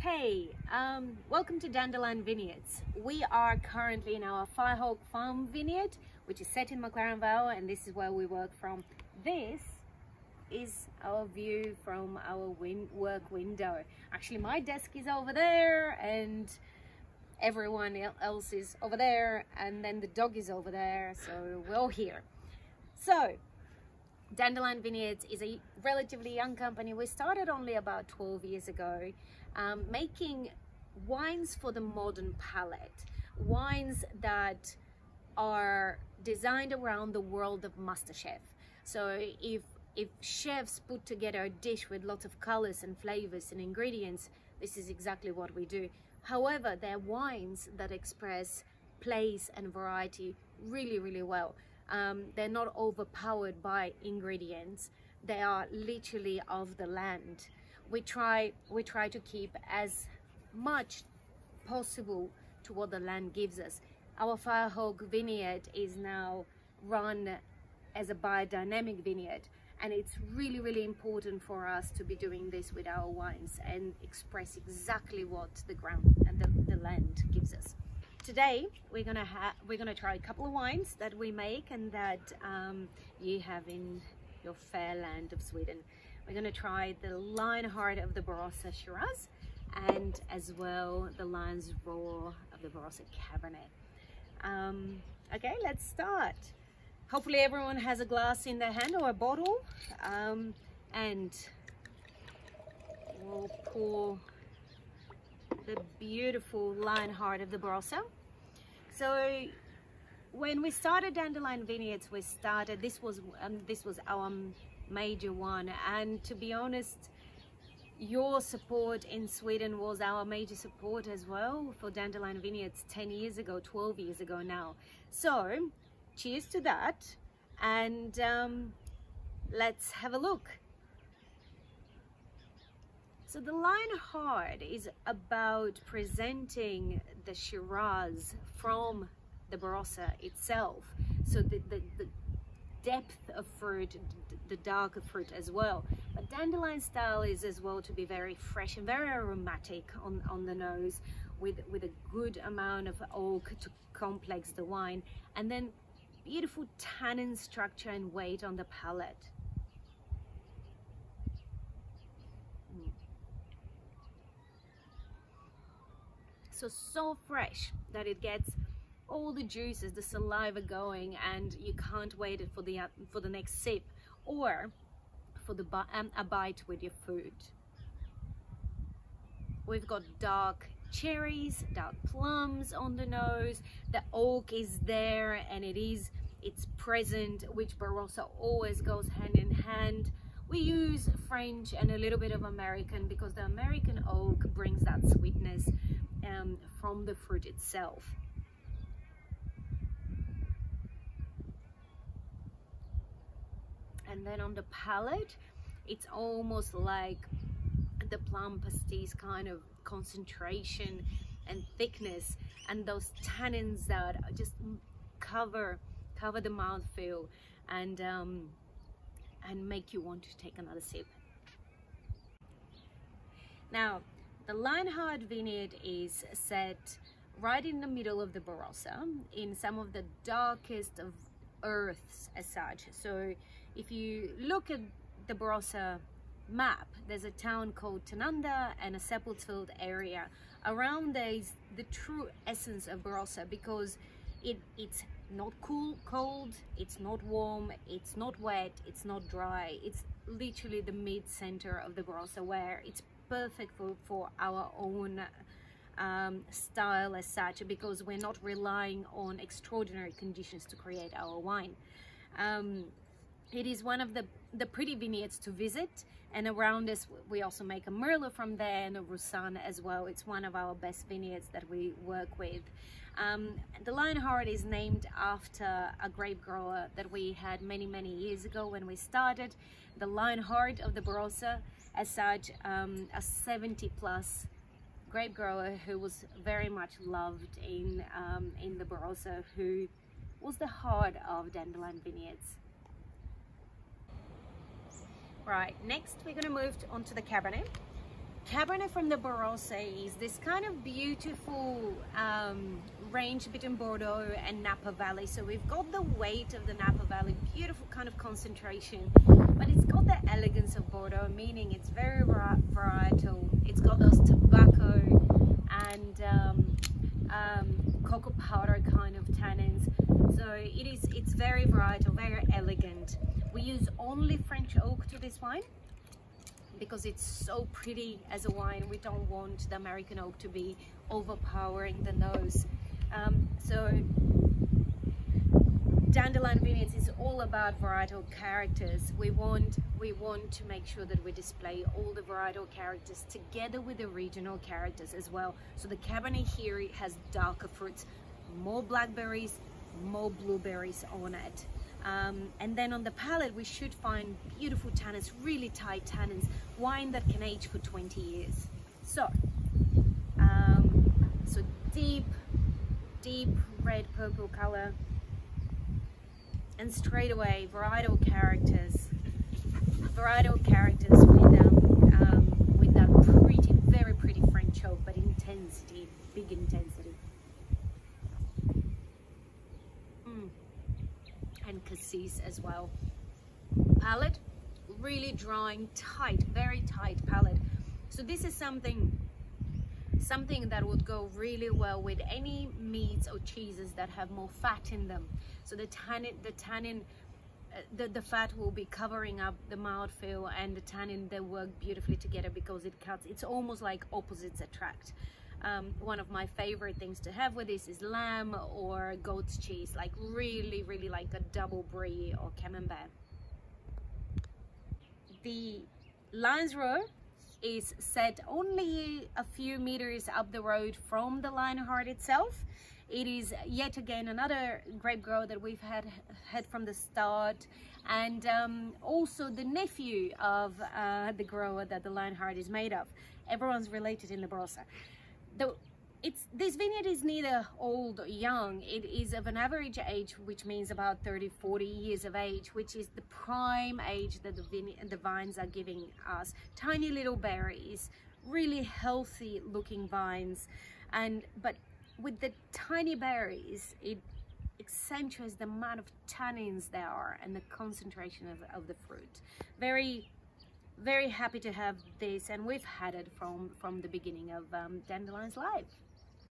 Hey, welcome to Dandelion Vineyards. We are currently in our Firehawk Farm vineyard, which is set in McLaren Vale, and this is where we work from. This is our view from our work window. Actually, my desk is over there and everyone else is over there, and then the dog is over there, so we're all here. So Dandelion Vineyards is a relatively young company. We started only about 12 years ago, making wines for the modern palate, wines that are designed around the world of MasterChef. So if chefs put together a dish with lots of colors and flavors and ingredients, this is exactly what we do. However, they're wines that express place and variety really, really well. They're not overpowered by ingredients. They are literally of the land. We try to keep as much possible to what the land gives us. Our Firehawk vineyard is now run as a biodynamic vineyard, and it's really, really important for us to be doing this with our wines and express exactly what the ground and the land gives us. Today we're gonna try a couple of wines that we make and that you have in your fair land of Sweden. We're gonna try the Lionheart of the Barossa Shiraz and as well the Lion's Roar of the Barossa Cabernet. Okay, let's start. Hopefully everyone has a glass in their hand or a bottle, and we'll pour the beautiful Lionheart of the Barossa. So when we started Dandelion Vineyards, this was our major one, and to be honest, your support in Sweden was our major support as well for Dandelion Vineyards 10 years ago, 12 years ago now. So cheers to that, and let's have a look. So the Lionheart is about presenting the Shiraz from the Barossa itself. So the depth of fruit, the darker fruit as well. But Dandelion style is as well to be very fresh and very aromatic on the nose, with a good amount of oak to complex the wine, and then beautiful tannin structure and weight on the palate. So fresh that it gets all the juices, the saliva going, and you can't wait for the next sip or for a bite with your food. We've got dark cherries, dark plums on the nose. The oak is there and it's present, which Barossa always goes hand in hand. We use French and a little bit of American because the American oak brings that sweetness from the fruit itself. And then on the palate, it's almost like the plum pastis kind of concentration and thickness, and those tannins that just cover the mouthfeel and make you want to take another sip. Now, the Lionheart vineyard is set right in the middle of the Barossa, in some of the darkest of earths as such. So if you look at the Barossa map, there's a town called Tanunda and a sepulchral area. Around there is the true essence of Barossa, because it's not cold, it's not warm, it's not wet, it's not dry. It's literally the mid-center of the Barossa, where it's perfect for our own style as such, because we're not relying on extraordinary conditions to create our wine. It is one of the pretty vineyards to visit, and around us we also make a Merlot from there and a Roussanne as well. It's one of our best vineyards that we work with. The Lionheart is named after a grape grower that we had many years ago when we started. The Lionheart of the Barossa, as such, a 70+ grape grower who was very much loved in the Barossa, who was the heart of Dandelion Vineyards. Right, next we're going to move on to the Cabernet. Cabernet from the Barossa is this kind of beautiful range between Bordeaux and Napa Valley. So we've got the weight of the Napa Valley, beautiful kind of concentration, but it's got the elegance of Bordeaux, meaning it's very varietal. It's got those tobacco and cocoa powder kind of tannins. So it's very varietal, very elegant. We use only French oak to this wine because it's so pretty as a wine. We don't want the American oak to be overpowering the nose. So Dandelion Vineyards is all about varietal characters. We want to make sure that we display all the varietal characters together with the regional characters as well. So the Cabernet here has darker fruits, more blackberries, more blueberries on it. And then on the palate, we should find beautiful tannins, really tight tannins, wine that can age for 20 years. So, so deep red purple color, and straight away varietal characters with that pretty, very pretty French oak, but intensity, big intensity. And cassis as well. Palate, really drawing tight, very tight palate. So this is something that would go really well with any meats or cheeses that have more fat in them. So the fat will be covering up the mouthfeel, and the tannin, they work beautifully together because it cuts. It's almost like opposites attract. One of my favorite things to have with this is lamb or goat's cheese, like really like a double brie or camembert. The Lines Row is set only a few meters up the road from the Lionheart itself. It is yet again another grape grower that we've had from the start, and also the nephew of the grower that the Lionheart is made of. Everyone's related in the Barossa. This vineyard is neither old or young. It is of an average age, which means about 30-40 years of age, which is the prime age that the vines are giving us. Tiny little berries, really healthy looking vines, but with the tiny berries, it accentuates the amount of tannins there are and the concentration of the fruit. Very happy to have this, and we've had it from the beginning of Dandelion's life.